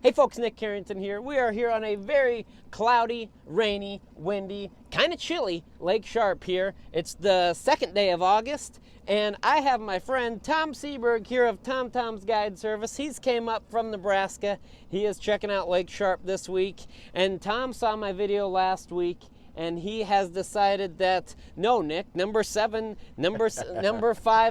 Hey folks, Nick Carrington here. We are here on a very cloudy, rainy, windy, kind of chilly Lake Sharpe here. It's the second day of August, and I have my friend Tom Sieburg here of Tom's Guide Service. He's came up from Nebraska. He is checking out Lake Sharpe this week, and Tom saw my video last week, and he has decided that, no, Nick, number 5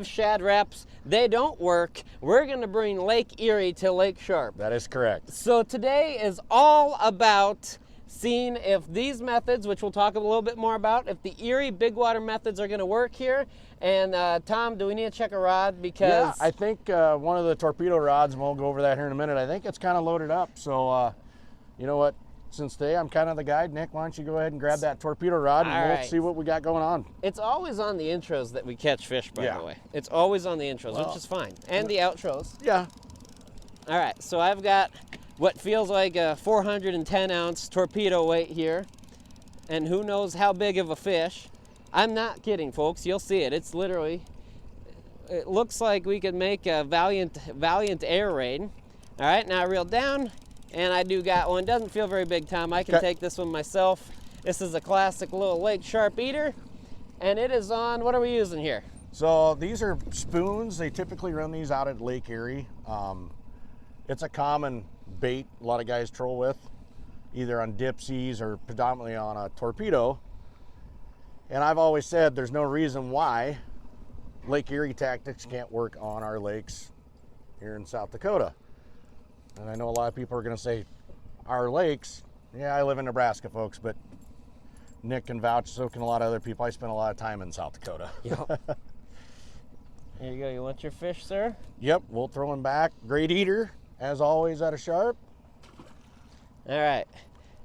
shad wraps, they don't work. We're going to bring Lake Erie to Lake Sharpe. That is correct. So today is all about seeing if these methods, which we'll talk a little bit more about, if the Erie big water methods are going to work here. And Tom, do we need to check a rod? Because yeah, I think one of the torpedo rods, and we'll go over that here in a minute, I think it's kind of loaded up. So you know what? Since today I'm kind of the guide, Nick, why don't you go ahead and grab that torpedo rod and we'll see what we got going on. It's always on the intros that we catch fish, by the way. It's always on the intros, which is fine. And the outros. Yeah. All right, so I've got what feels like a 410-ounce torpedo weight here. And who knows how big of a fish. I'm not kidding, folks. You'll see it. It's literally, it looks like we could make a valiant air raid. All right, now I reel down. And I do got one. Doesn't feel very big, Tom. I can take this one myself. This is a classic little Lake Sharpe eater. And it is on, what are we using here? So these are spoons. They typically run these out at Lake Erie. It's a common bait a lot of guys troll with, either on dipsies or predominantly on a torpedo. And I've always said there's no reason why Lake Erie tactics can't work on our lakes here in South Dakota. And I know a lot of people are going to say, our lakes. Yeah, I live in Nebraska, folks, but Nick can vouch, so can a lot of other people. I spend a lot of time in South Dakota. Yep. Here you go. You want your fish, sir? Yep, we'll throw him back. Great eater, as always, at a Sharpe. All right.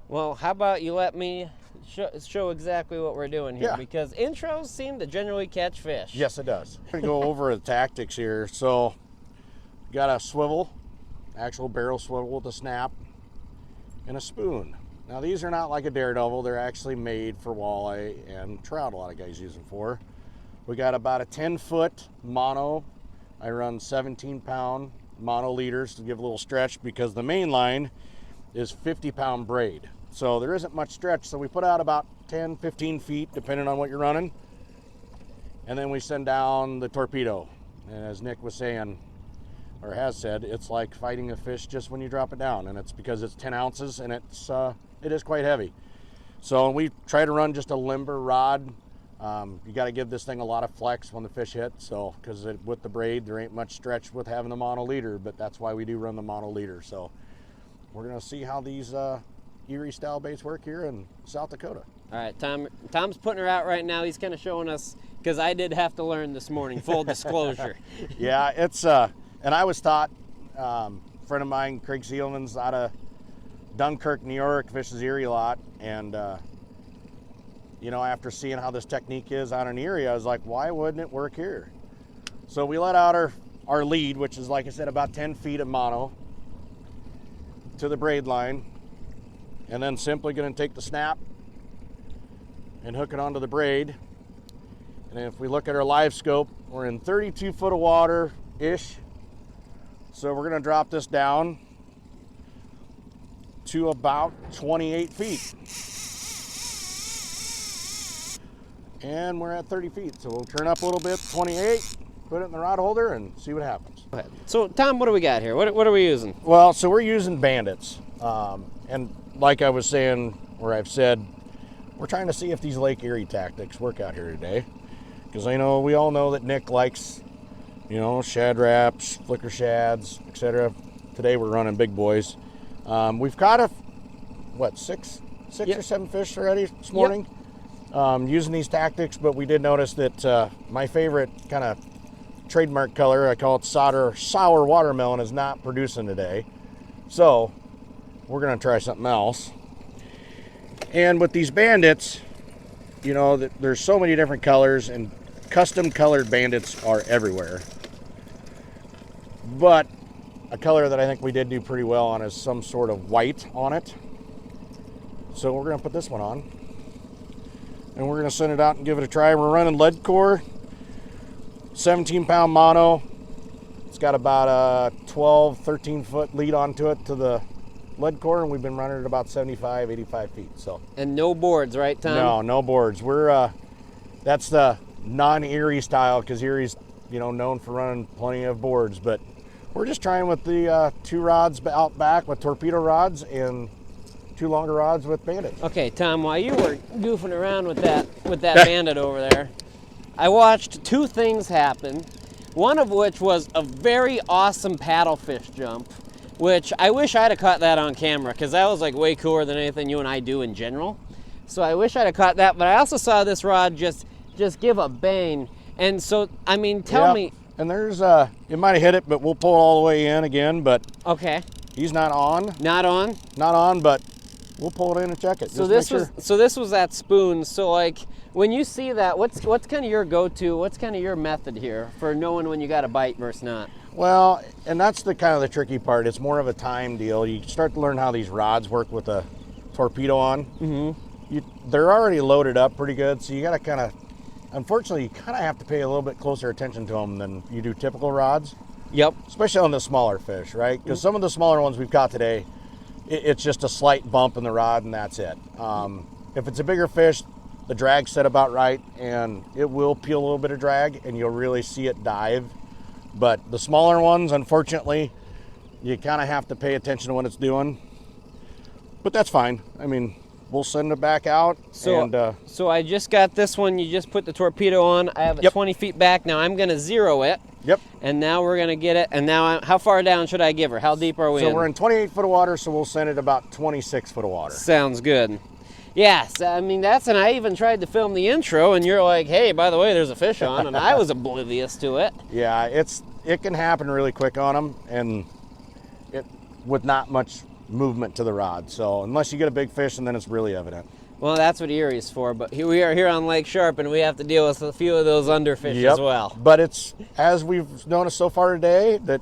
Well, how about you let me show exactly what we're doing here, because intros seem to generally catch fish. Yes, it does. I'm going to go over the tactics here. So, got a swivel. Actual barrel swivel with a snap and a spoon. Now these are not like a Daredevil, they're actually made for walleye and trout, a lot of guys use them for. We got about a 10-foot mono. I run 17-pound mono leaders to give a little stretch because the main line is 50-pound braid. So there isn't much stretch, so we put out about 10, 15 feet depending on what you're running. And then we send down the torpedo. And as Nick was saying, or has said, it's like fighting a fish just when you drop it down, and it's because it's 10 ounces and it is quite heavy. So we try to run just a limber rod. You got to give this thing a lot of flex when the fish hit, so because with the braid there ain't much stretch with having the mono leader, but that's why we do run the mono leader. So we're gonna see how these Erie style baits work here in South Dakota. All right, Tom's putting her out right now. He's kind of showing us, because I did have to learn this morning, full disclosure. Yeah, it's and I was taught, a friend of mine, Craig Seelman's out of Dunkirk, New York, fishes Erie a lot. And, you know, after seeing how this technique is out in Erie, I was like, why wouldn't it work here? So we let out our lead, which is, like I said, about 10 feet of mono to the braid line. And then simply going to take the snap and hook it onto the braid. And if we look at our live scope, we're in 32 foot of water-ish. So we're going to drop this down to about 28 feet. And we're at 30 feet. So we'll turn up a little bit, 28, put it in the rod holder and see what happens. Go ahead. So Tom, what do we got here? What are we using? Well, so we're using bandits. And like I was saying, or I've said, we're trying to see if these Lake Erie tactics work out here today. Because I know, we all know that Nick likes, you know, shad wraps, flicker shads, etc. Today we're running big boys. We've caught six or seven fish already this morning using these tactics, but we did notice that my favorite kind of trademark color, I call it sour watermelon, is not producing today. So we're going to try something else. And with these bandits, you know, there's so many different colors, and custom colored bandits are everywhere. But a color that I think we did do pretty well on is some sort of white on it. So we're going to put this one on. And we're going to send it out and give it a try. We're running lead core, 17-pound mono. It's got about a 12, 13-foot lead onto it to the lead core, and we've been running at about 75, 85 feet. So. And no boards, right, Tom? No, no boards. We're that's the non-Erie style, because Erie's, you know, known for running plenty of boards, but we're just trying with the 2 rods out back with torpedo rods and 2 longer rods with bandits. Okay, Tom, while you were goofing around with that bandit over there, I watched 2 things happen. One of which was a very awesome paddlefish jump, which I wish I'd have caught that on camera, because that was like way cooler than anything you and I do in general. So I wish I'd have caught that, but I also saw this rod just give a bang. And so, I mean, tell me. And there's, it might have hit it, but we'll pull it all the way in again, but okay. He's not on. Not on? Not on, but we'll pull it in and check it. So this was that spoon. So like, when you see that, what's kind of your go-to, what's kind of your method here for knowing when you got a bite versus not? Well, and that's the kind of the tricky part. It's more of a time deal. You start to learn how these rods work with a torpedo on. Mm-hmm. They're already loaded up pretty good, so you got to kind of, unfortunately, you kind of have to pay a little bit closer attention to them than you do typical rods. Yep. Especially on the smaller fish, right? Because some of the smaller ones we've caught today, it's just a slight bump in the rod and that's it. If it's a bigger fish, the drag's set about right, and it will peel a little bit of drag, and you'll really see it dive. But the smaller ones, unfortunately, you kind of have to pay attention to what it's doing. But that's fine. I mean, we'll send it back out. So I just got this one. You just put the torpedo on. I have it 20 feet back. Now I'm going to zero it. Yep. And now we're going to get it. And now, how far down should I give her? How deep are we in? So we're in 28 foot of water, so we'll send it about 26 foot of water. Sounds good. Yes, I mean, and I even tried to film the intro, and you're like, hey, by the way, there's a fish on, and I was oblivious to it. Yeah, it can happen really quick on them, and with not much movement to the rod. So unless you get a big fish, and then it's really evident. Well, that's what Erie's for, but we are here on Lake Sharpe, and we have to deal with a few of those underfish as well. But it's, as we've noticed so far today, that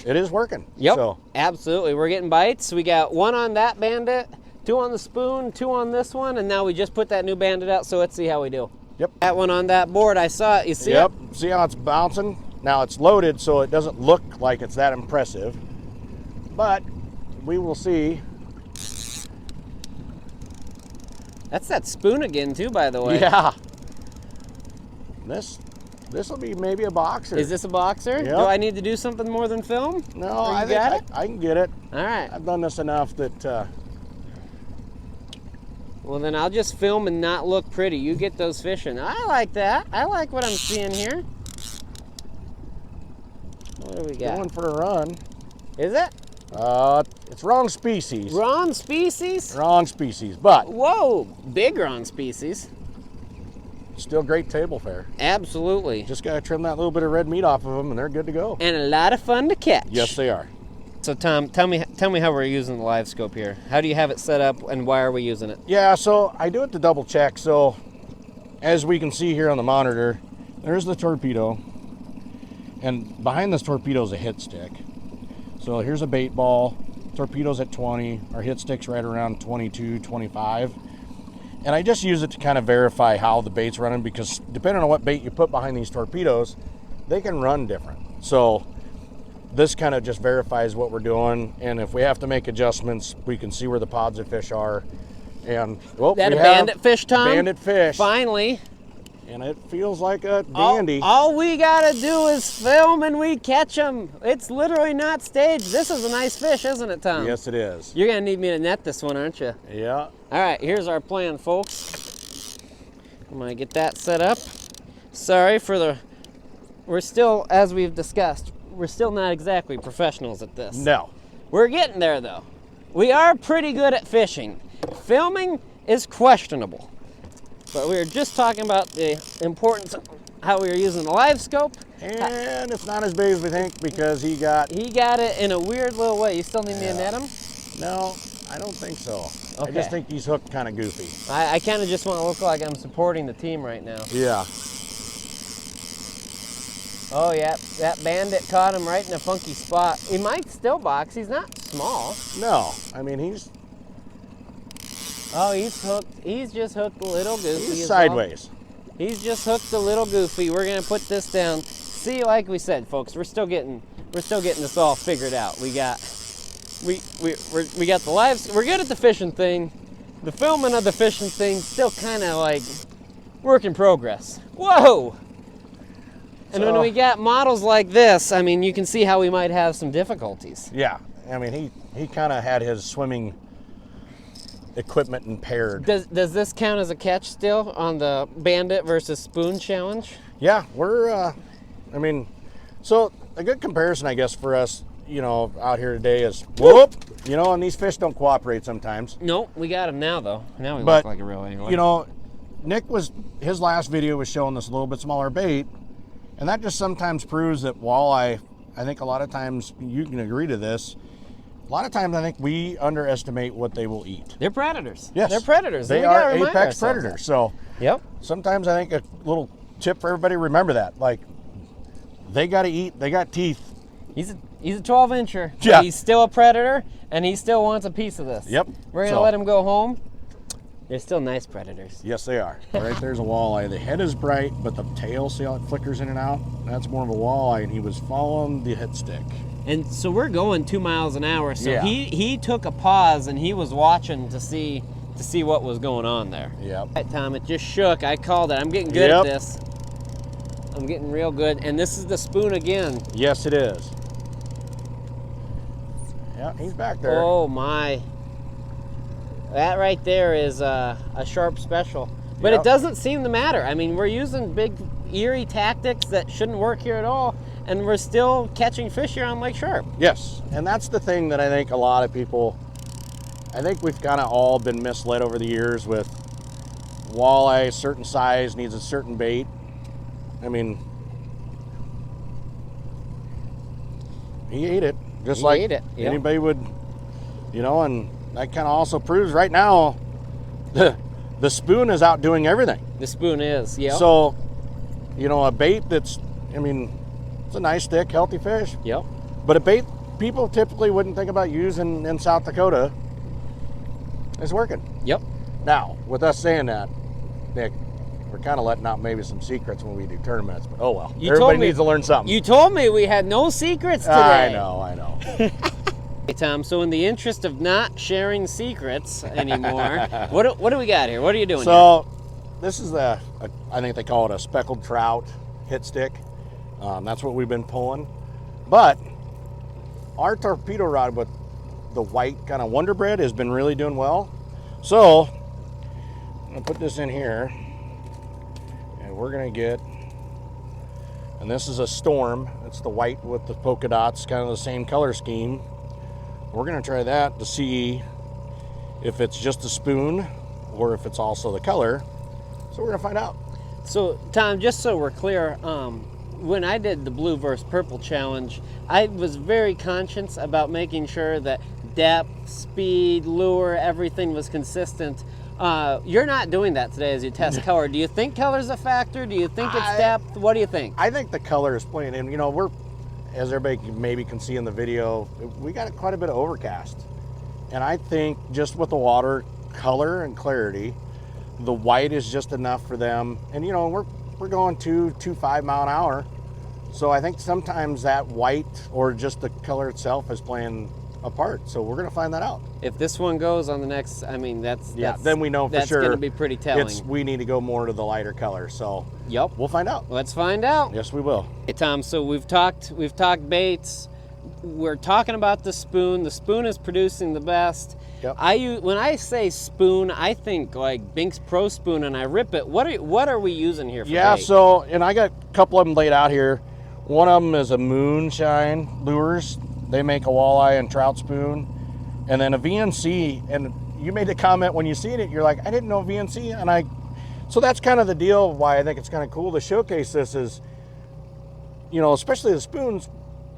it is working. Yep, so. Absolutely. We're getting bites. We got 1 on that bandit, 2 on the spoon, 2 on this one, and now we just put that new bandit out, so let's see how we do. Yep. That one on that board, I saw it. You see it? Yep. See how it's bouncing? Now it's loaded, so it doesn't look like it's that impressive, but we will see. That's that spoon again, too, by the way. Yeah. This will be maybe a boxer. Is this a boxer? Yep. Do I need to do something more than film? No, I can get it. All right. I've done this enough that. Well, then I'll just film and not look pretty. You get those fishing. I like that. I like what I'm seeing here. What do we got? Going for a run. Is it? It's wrong species. Wrong species? Wrong species, but. Whoa, big wrong species. Still great table fare. Absolutely. Just got to trim that little bit of red meat off of them, and they're good to go. And a lot of fun to catch. Yes, they are. So Tom, tell me how we're using the live scope here. How do you have it set up, and why are we using it? Yeah, so I do it to double check. So as we can see here on the monitor, there's the torpedo, and behind this torpedo is a hit stick. So here's a bait ball, torpedo's at 20, our hit stick's right around 22, 25. And I just use it to kind of verify how the bait's running, because depending on what bait you put behind these torpedoes, they can run different. So this kind of just verifies what we're doing, and if we have to make adjustments, we can see where the pods of fish are. And well, that a bandit fish, Tom? Bandit fish. Finally. And it feels like a dandy. All we gotta do is film and we catch them. It's literally not staged. This is a nice fish, isn't it, Tom? Yes, it is. You're gonna need me to net this one, aren't you? Yeah. All right, here's our plan, folks. I'm gonna get that set up. Sorry for we're still, as we've discussed, we're still not exactly professionals at this. No. We're getting there, though. We are pretty good at fishing. Filming is questionable. But we were just talking about the importance of how we were using the live scope. And it's not as big as we think, because he got it in a weird little way. You still need me to net him? No, I don't think so. Okay. I just think he's hooked kind of goofy. I kind of just want to look like I'm supporting the team right now. Yeah. Oh, yeah, that bandit caught him right in a funky spot. He might still box. He's not small. No, I mean, he's... Oh, he's hooked. He's just hooked a little goofy. He's sideways. Well. He's just hooked a little goofy. We're gonna put this down. See, like we said, folks, we're still getting this all figured out. We got we got the lives. We're good at the fishing thing. The filming of the fishing thing still kind of like work in progress. Whoa! And when we got models like this, I mean, you can see how we might have some difficulties. Yeah, I mean, he kind of had his swimming equipment impaired. Does this count as a catch still on the Bandit versus Spoon challenge? Yeah, we're, I mean, so a good comparison, I guess, for us, you know, out here today is, whoop, you know, and these fish don't cooperate sometimes. Nope, we got him now, though. Now we look like a real angler. You know, his last video was showing this a little bit smaller bait, and that just sometimes proves that walleye, I think a lot of times, you can agree to this, a lot of times I think we underestimate what they will eat. They're predators. Yes. They're predators. They are apex predators. So yep. Sometimes I think a little tip for everybody, remember that. Like, they got to eat, they got teeth. He's a 12-incher. Yeah. He's still a predator, and he still wants a piece of this. Yep. We're going to let him go home. They're still nice predators. Yes, they are. Right there's a walleye. The head is bright, but the tail, see how it flickers in and out? That's more of a walleye, and he was following the hit stick. And so we're going 2 miles an hour. So yeah. he took a pause, and he was watching to see what was going on there. Yep. All right, Tom, it just shook. I called it. I'm getting good at this. I'm getting real good. And this is the spoon again. Yes, it is. Yeah, he's back there. Oh, my. That right there is a Sharpe special. But it doesn't seem to matter. I mean, we're using big Erie tactics that shouldn't work here at all, and we're still catching fish here on Lake Sharpe. Yes, and that's the thing that I think a lot of people, I think we've kind of all been misled over the years with walleye, certain size, needs a certain bait. I mean, he ate it. Just like anybody would, you know, and that kind of also proves right now the spoon is outdoing everything. The spoon is, yeah. So, you know, a bait that's, I mean, it's a nice, thick, healthy fish. Yep. But a bait people typically wouldn't think about using in South Dakota is working. Yep. Now, with us saying that, Nick, we're kind of letting out maybe some secrets when we do tournaments, but oh well. Everybody needs to learn something. You told me we had no secrets today. I know. Hey, Tom, so in the interest of not sharing secrets anymore, what do we got here? What are you doing here? This is I think they call it a speckled trout hit stick. That's what we've been pulling. But our torpedo rod with the white kind of Wonder Bread has been really doing well. So I'm gonna put this in here, and we're gonna get, and this is a Storm. It's the white with the polka dots, kind of the same color scheme. We're gonna try that to see if it's just a spoon or if it's also the color. So we're gonna find out. So Tom, just so we're clear, when I did the blue versus purple challenge, I was very conscious about making sure that depth, speed, lure, everything was consistent. You're not doing that today as you test color. Do you think color's a factor? Do you think it's depth? What do you think? I think the color is playing in. You know, we're, as everybody maybe can see in the video, we got quite a bit of overcast. And I think just with the water color and clarity, the white is just enough for them. And you know, we're going 2.25 mile an hour. So I think sometimes that white or just the color itself is playing a part. So we're gonna find that out. If this one goes on the next, I mean, that's then we know for sure. That's gonna be pretty telling. We need to go more to the lighter color. So yep, we'll find out. Let's find out. Yes, we will. Hey Tom, so we've talked baits. We're talking about the spoon. The spoon is producing the best. Yep. When I say spoon, I think like Bink's Pro Spoon, and I rip it. What are we using here for bait? So, and I got a couple of them laid out here. One of them is a Moonshine Lures. They make a walleye and trout spoon. And then a VNC, and you made a comment when you seen it, you're like, I didn't know VNC, and so that's kind of the deal why I think it's kind of cool to showcase this is, you know, especially the spoons,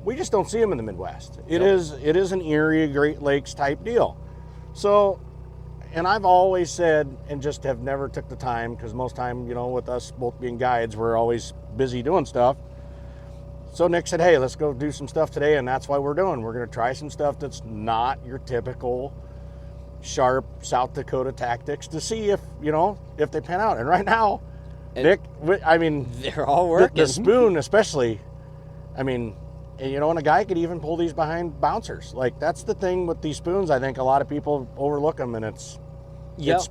we just don't see them in the Midwest. It is an Erie, Great Lakes type deal. So, and I've always said, and just have never took the time, because most time, you know, with us both being guides, we're always busy doing stuff. So Nick said, hey, let's go do some stuff today, and that's why we're doing. We're gonna try some stuff that's not your typical Sharpe South Dakota tactics to see if, you know, if they pan out. And right now, Nick, I mean, they're all working. The spoon especially, I mean, And, you know, and a guy could even pull these behind bouncers. Like, that's the thing with these spoons. I think a lot of people overlook them, and it's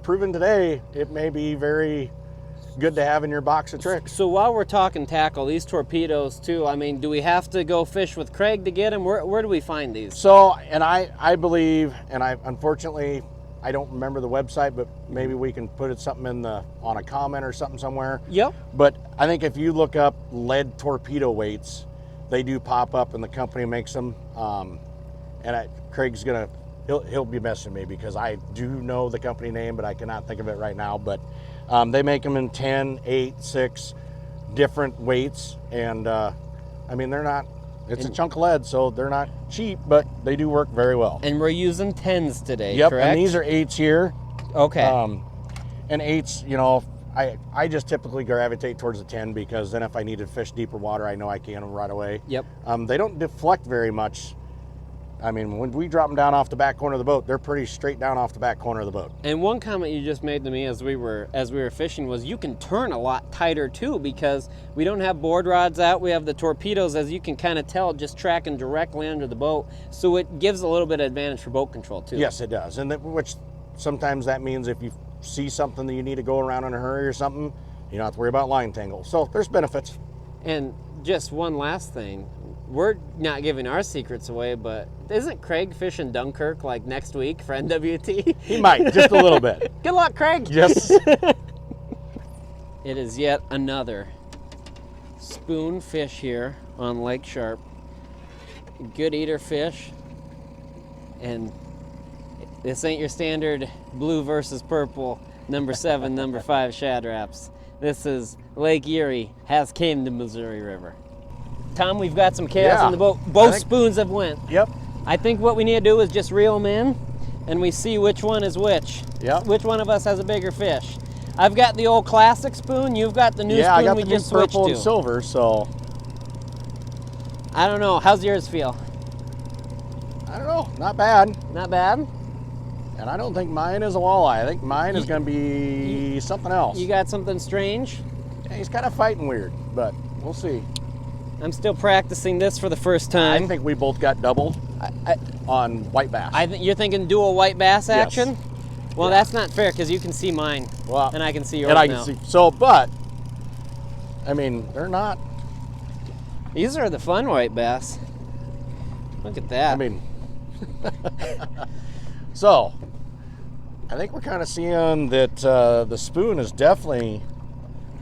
proven today it may be very good to have in your box of tricks. So while we're talking tackle, these torpedoes too, I mean, do we have to go fish with Craig to get them? Where do we find these? So, and I believe, and unfortunately, I don't remember the website, but maybe we can put it something on a comment or something somewhere. Yep. But I think if you look up lead torpedo weights, they do pop up, and the company makes them. Craig's gonna, he'll be messaging me because I do know the company name, but I cannot think of it right now. But they make them in 10, 8, 6 different weights, and I mean, they're not. It's a chunk of lead, so they're not cheap, but they do work very well. And we're using 10s today, yep, correct? And these are 8s here. Okay. And 8s, you know, I just typically gravitate towards the 10 because then if I need to fish deeper water, I know I can right away. Yep. They don't deflect very much. I mean, when we drop them down off the back corner of the boat, they're pretty straight down off the back corner of the boat. And one comment you just made to me as we were fishing was you can turn a lot tighter too because we don't have board rods out. We have the torpedoes, as you can kind of tell, just tracking directly under the boat. So it gives a little bit of advantage for boat control too. Yes, it does. And which sometimes that means if you see something that you need to go around in a hurry or something, you don't have to worry about line tangle. So there's benefits. And just one last thing. We're not giving our secrets away, but isn't Craig fishing Dunkirk like next week for NWT? He might, just a little bit. Good luck, Craig. Yes. It is yet another spoon fish here on Lake Sharpe. Good eater fish. And this ain't your standard blue versus purple, number 7, number 5 shad wraps. This is Lake Erie, has came the Missouri River. Tom, we've got some chaos in the boat. Both spoons have went. Yep. I think what we need to do is just reel them in, and we see which one is which. Yep. Which one of us has a bigger fish. I've got the old classic spoon. You've got the new spoon we just switched to. Yeah, I got the purple and silver, so. I don't know. How's yours feel? I don't know. Not bad. Not bad? And I don't think mine is a walleye. I think mine is going to be something else. You got something strange? Yeah, he's kind of fighting weird, but we'll see. I'm still practicing this for the first time. I think we both got double on white bass. You're thinking dual white bass action? Yes. Well, that's not fair because you can see mine, and I can see yours now. And I can see. So, but, I mean, they're not. These are the fun white bass. Look at that. I mean, so, I think we're kind of seeing that the spoon is definitely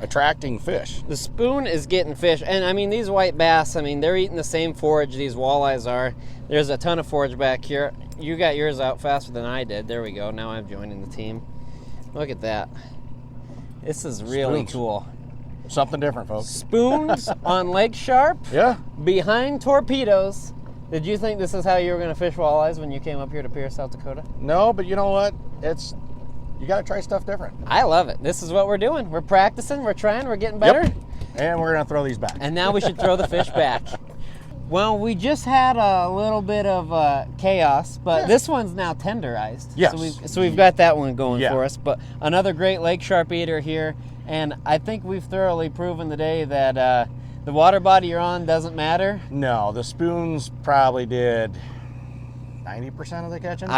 attracting fish. The spoon is getting fish, and I mean, these white bass, I mean, they're eating the same forage these walleyes are. There's a ton of forage back here. You got yours out faster than I did. There we go. Now I'm joining the team. Look at that. This is really cool. Something different, folks. Spoons on Lake Sharpe. Yeah. Behind torpedoes. Did you think this is how you were going to fish walleyes when you came up here to Pierce, South Dakota? No, but you know what? You got to try stuff different. I love it. This is what we're doing. We're practicing, we're trying, we're getting better. Yep. And we're going to throw these back. And now we should throw the fish back. Well, we just had a little bit of chaos, but this one's now tenderized. Yes. So we've got that one going Yeah. for us. But another great Lake Sharpe eater here. And I think we've thoroughly proven today that the water body you're on doesn't matter. No, the spoons probably did 90% of the catching.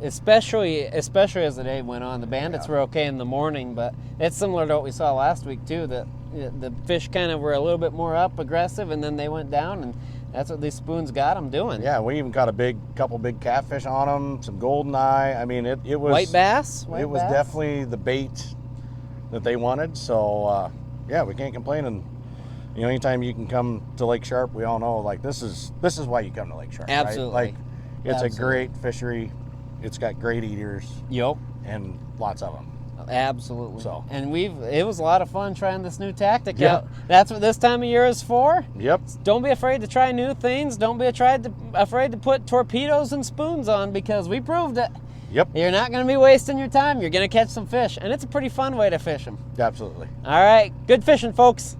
Especially as the day went on. The bandits were okay in the morning, but it's similar to what we saw last week too. That the fish kind of were a little bit more up, aggressive, and then they went down, and that's what these spoons got them doing. Yeah, we even caught a couple big catfish on them, some goldeneye. I mean, it was white bass. It was definitely the bait that they wanted. So yeah, we can't complain. And you know, anytime you can come to Lake Sharpe, we all know like this is why you come to Lake Sharpe. Absolutely. Right? Like it's a great fishery. It's got great eaters. Yep. And lots of them. Absolutely. So. And it was a lot of fun trying this new tactic out. That's what this time of year is for. Yep. Don't be afraid to try new things. Don't be afraid to put torpedoes and spoons on, because we proved it. Yep. You're not going to be wasting your time. You're going to catch some fish, and it's a pretty fun way to fish them. Absolutely. All right. Good fishing, folks.